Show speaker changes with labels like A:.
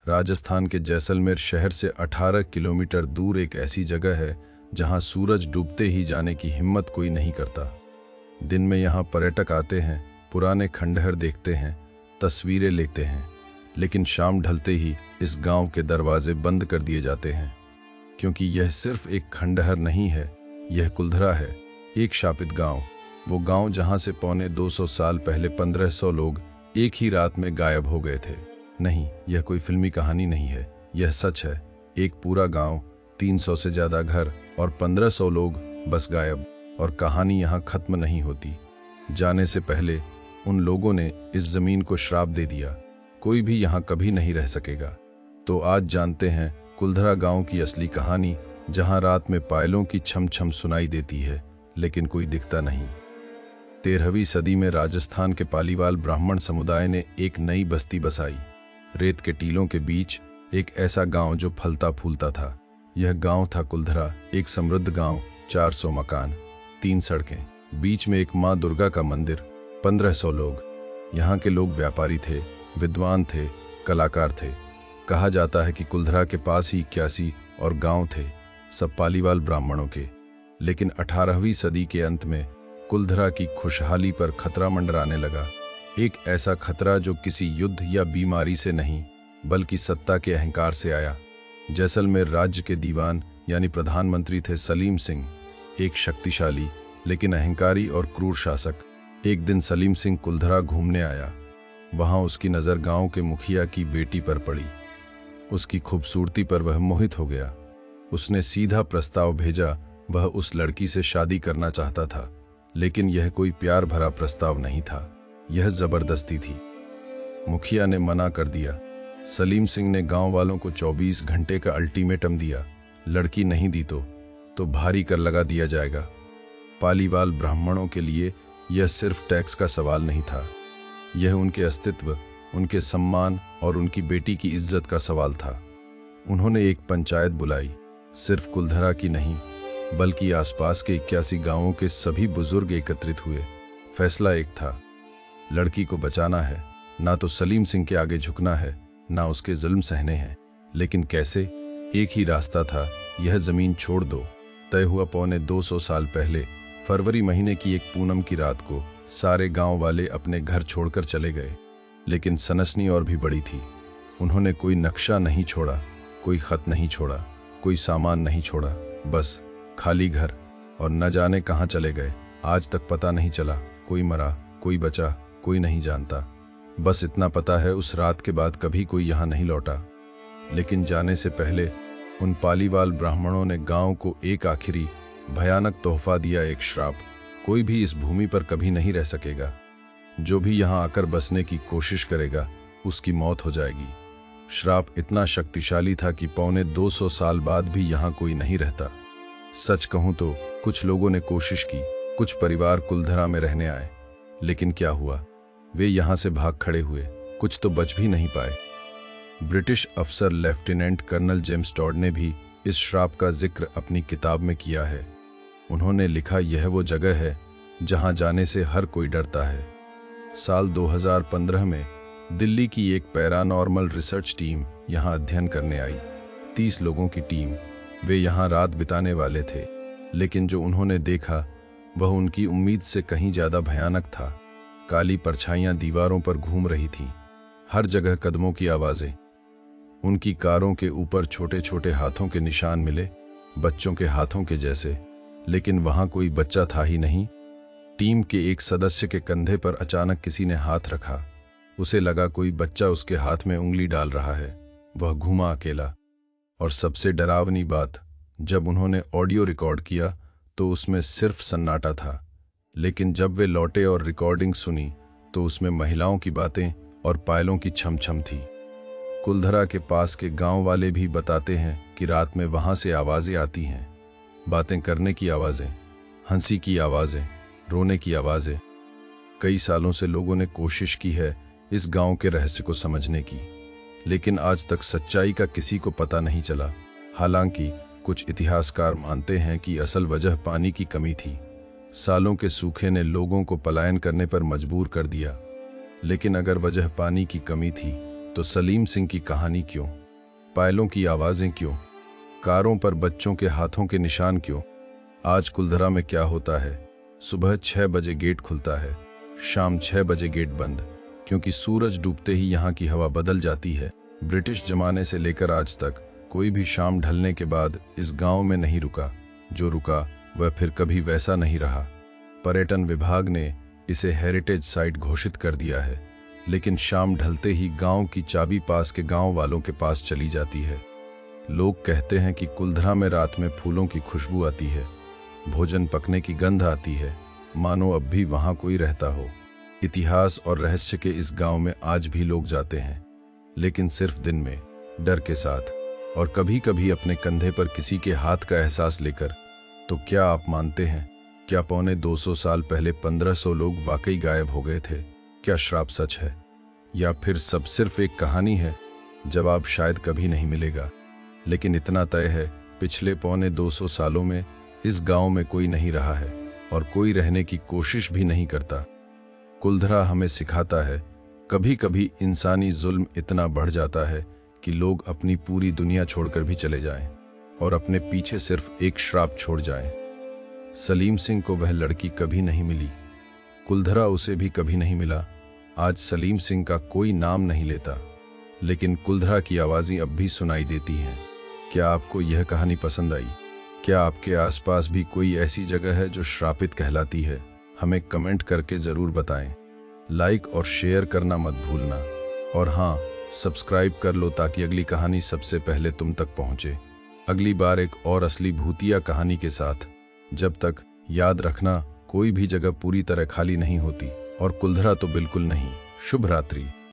A: राजस्थान के जैसलमेर शहर से 18 किलोमीटर दूर एक ऐसी जगह है जहां सूरज डूबते ही जाने की हिम्मत कोई नहीं करता। दिन में यहां पर्यटक आते हैं, पुराने खंडहर देखते हैं, तस्वीरें लेते हैं, लेकिन शाम ढलते ही इस गांव के दरवाजे बंद कर दिए जाते हैं, क्योंकि यह सिर्फ एक खंडहर नहीं है, यह कुलधरा है, एक शापित गांव। वो गांव जहां से पौने 200 साल पहले 1500 लोग एक ही रात में गायब हो गए थे। नहीं, यह कोई फिल्मी कहानी नहीं है, यह सच है। एक पूरा गांव, 300 से ज्यादा घर और 1500 लोग बस गायब। और कहानी यहाँ खत्म नहीं होती। जाने से पहले उन लोगों ने इस जमीन को श्राप दे दिया, कोई भी यहाँ कभी नहीं रह सकेगा। तो आज जानते हैं कुलधरा गांव की असली कहानी, जहां रात में पायलों की छम छम सुनाई देती है, लेकिन कोई दिखता नहीं। 13वीं सदी में राजस्थान के पालीवाल ब्राह्मण समुदाय ने एक नई बस्ती बसाई। रेत के टीलों के बीच एक ऐसा गांव जो फलता फूलता था। यह गांव था कुलधरा, एक समृद्ध गांव, 400 मकान, 3 सड़कें, बीच में एक मां दुर्गा का मंदिर, 1500 लोग। यहाँ के लोग व्यापारी थे, विद्वान थे, कलाकार थे। कहा जाता है कि कुलधरा के पास ही 81 और गांव थे, सब पालीवाल ब्राह्मणों के। लेकिन 18वीं सदी के अंत में कुलधरा की खुशहाली पर खतरा मंडराने लगा। एक ऐसा खतरा जो किसी युद्ध या बीमारी से नहीं, बल्कि सत्ता के अहंकार से आया। जैसलमेर राज्य के दीवान यानी प्रधानमंत्री थे सलीम सिंह, एक शक्तिशाली लेकिन अहंकारी और क्रूर शासक। एक दिन सलीम सिंह कुलधरा घूमने आया। वहां उसकी नज़र गांव के मुखिया की बेटी पर पड़ी। उसकी खूबसूरती पर वह मोहित हो गया। उसने सीधा प्रस्ताव भेजा। वह उस लड़की से शादी करना चाहता था, लेकिन यह कोई प्यार भरा प्रस्ताव नहीं था, यह जबरदस्ती थी। मुखिया ने मना कर दिया। सलीम सिंह ने गांव वालों को 24 घंटे का अल्टीमेटम दिया, लड़की नहीं दी तो भारी कर लगा दिया जाएगा। पालीवाल ब्राह्मणों के लिए यह सिर्फ टैक्स का सवाल नहीं था, यह उनके अस्तित्व, उनके सम्मान और उनकी बेटी की इज्जत का सवाल था। उन्होंने एक पंचायत बुलाई, सिर्फ कुलधरा की नहीं, बल्कि आसपास के 81 गांवों के सभी बुजुर्ग एकत्रित हुए। फैसला एक था, लड़की को बचाना है, ना तो सलीम सिंह के आगे झुकना है, ना उसके जुल्म सहने हैं। लेकिन कैसे? एक ही रास्ता था, यह जमीन छोड़ दो। तय हुआ पौने 200 साल पहले फरवरी महीने की एक पूनम की रात को सारे गांव वाले अपने घर छोड़कर चले गए। लेकिन सनसनी और भी बड़ी थी। उन्होंने कोई नक्शा नहीं छोड़ा, कोई खत नहीं छोड़ा, कोई सामान नहीं छोड़ा, बस खाली घर। और न जाने कहां चले गए, आज तक पता नहीं चला। कोई मरा, कोई बचा, कोई नहीं जानता। बस इतना पता है, उस रात के बाद कभी कोई यहां नहीं लौटा। लेकिन जाने से पहले उन पालीवाल ब्राह्मणों ने गांव को एक आखिरी भयानक तोहफा दिया, एक श्राप। कोई भी इस भूमि पर कभी नहीं रह सकेगा। जो भी यहां आकर बसने की कोशिश करेगा, उसकी मौत हो जाएगी। श्राप इतना शक्तिशाली था कि पौने 200 साल बाद भी यहां कोई नहीं रहता। सच कहूं तो कुछ लोगों ने कोशिश की, कुछ परिवार कुलधरा में रहने आए, लेकिन क्या हुआ? वे यहां से भाग खड़े हुए, कुछ तो बच भी नहीं पाए। ब्रिटिश अफसर लेफ्टिनेंट कर्नल जेम्स टॉड ने भी इस श्राप का जिक्र अपनी किताब में किया है। उन्होंने लिखा, यह वो जगह है जहां जाने से हर कोई डरता है। साल 2015 में दिल्ली की एक पैरानॉर्मल रिसर्च टीम यहां अध्ययन करने आई। 30 लोगों की टीम। वे यहां रात बिताने वाले थे, लेकिन जो उन्होंने देखा वह उनकी उम्मीद से कहीं ज्यादा भयानक था। काली परछाइयां दीवारों पर घूम रही थीं, हर जगह कदमों की आवाजें। उनकी कारों के ऊपर छोटे छोटे हाथों के निशान मिले, बच्चों के हाथों के जैसे, लेकिन वहां कोई बच्चा था ही नहीं। टीम के एक सदस्य के कंधे पर अचानक किसी ने हाथ रखा। उसे लगा कोई बच्चा उसके हाथ में उंगली डाल रहा है। वह घूमा अकेला। और सबसे डरावनी बात, जब उन्होंने ऑडियो रिकॉर्ड किया तो उसमें सिर्फ सन्नाटा था। लेकिन जब वे लौटे और रिकॉर्डिंग सुनी तो उसमें महिलाओं की बातें और पायलों की छम छम थी। कुलधरा के पास के गांव वाले भी बताते हैं कि रात में वहां से आवाजें आती हैं, बातें करने की आवाजें, हंसी की आवाजें, रोने की आवाजें। कई सालों से लोगों ने कोशिश की है इस गांव के रहस्य को समझने की, लेकिन आज तक सच्चाई का किसी को पता नहीं चला। हालांकि कुछ इतिहासकार मानते हैं कि असल वजह पानी की कमी थी। सालों के सूखे ने लोगों को पलायन करने पर मजबूर कर दिया। लेकिन अगर वजह पानी की कमी थी तो सलीम सिंह की कहानी क्यों? पायलों की आवाज़ें क्यों? कारों पर बच्चों के हाथों के निशान क्यों? आज कुलधरा में क्या होता है? सुबह 6 बजे गेट खुलता है, शाम 6 बजे गेट बंद, क्योंकि सूरज डूबते ही यहाँ की हवा बदल जाती है। ब्रिटिश जमाने से लेकर आज तक कोई भी शाम ढलने के बाद इस गांव में नहीं रुका। जो रुका वह फिर कभी वैसा नहीं रहा। पर्यटन विभाग ने इसे हेरिटेज साइट घोषित कर दिया है, लेकिन शाम ढलते ही गांव की चाबी पास के गांव वालों के पास चली जाती है। लोग कहते हैं कि कुलधरा में रात में फूलों की खुशबू आती है, भोजन पकने की गंध आती है, मानो अब भी वहां कोई रहता हो। इतिहास और रहस्य के इस गांव में आज भी लोग जाते हैं, लेकिन सिर्फ दिन में, डर के साथ, और कभी कभी अपने कंधे पर किसी के हाथ का एहसास लेकर। तो क्या आप मानते हैं, क्या पौने 200 साल पहले 1500 लोग वाकई गायब हो गए थे? क्या श्राप सच है, या फिर सब सिर्फ एक कहानी है? जवाब शायद कभी नहीं मिलेगा, लेकिन इतना तय है, पिछले पौने 200 सालों में इस गांव में कोई नहीं रहा है और कोई रहने की कोशिश भी नहीं करता। कुलधरा हमें सिखाता है, कभी कभी इंसानी जुल्म इतना बढ़ जाता है कि लोग अपनी पूरी दुनिया छोड़कर भी चले जाएं और अपने पीछे सिर्फ एक श्राप छोड़ जाएं। सलीम सिंह को वह लड़की कभी नहीं मिली, कुलधरा उसे भी कभी नहीं मिला। आज सलीम सिंह का कोई नाम नहीं लेता, लेकिन कुलधरा की आवाज़ें अब भी सुनाई देती हैं। क्या आपको यह कहानी पसंद आई? क्या आपके आसपास भी कोई ऐसी जगह है जो श्रापित कहलाती है? हमें कमेंट करके ज़रूर बताएं। लाइक और शेयर करना मत भूलना, और हाँ, सब्सक्राइब कर लो ताकि अगली कहानी सबसे पहले तुम तक पहुँचे। अगली बार एक और असली भूतिया कहानी के साथ। जब तक याद रखना, कोई भी जगह पूरी तरह खाली नहीं होती, और कुलधरा तो बिल्कुल नहीं। शुभ रात्रि।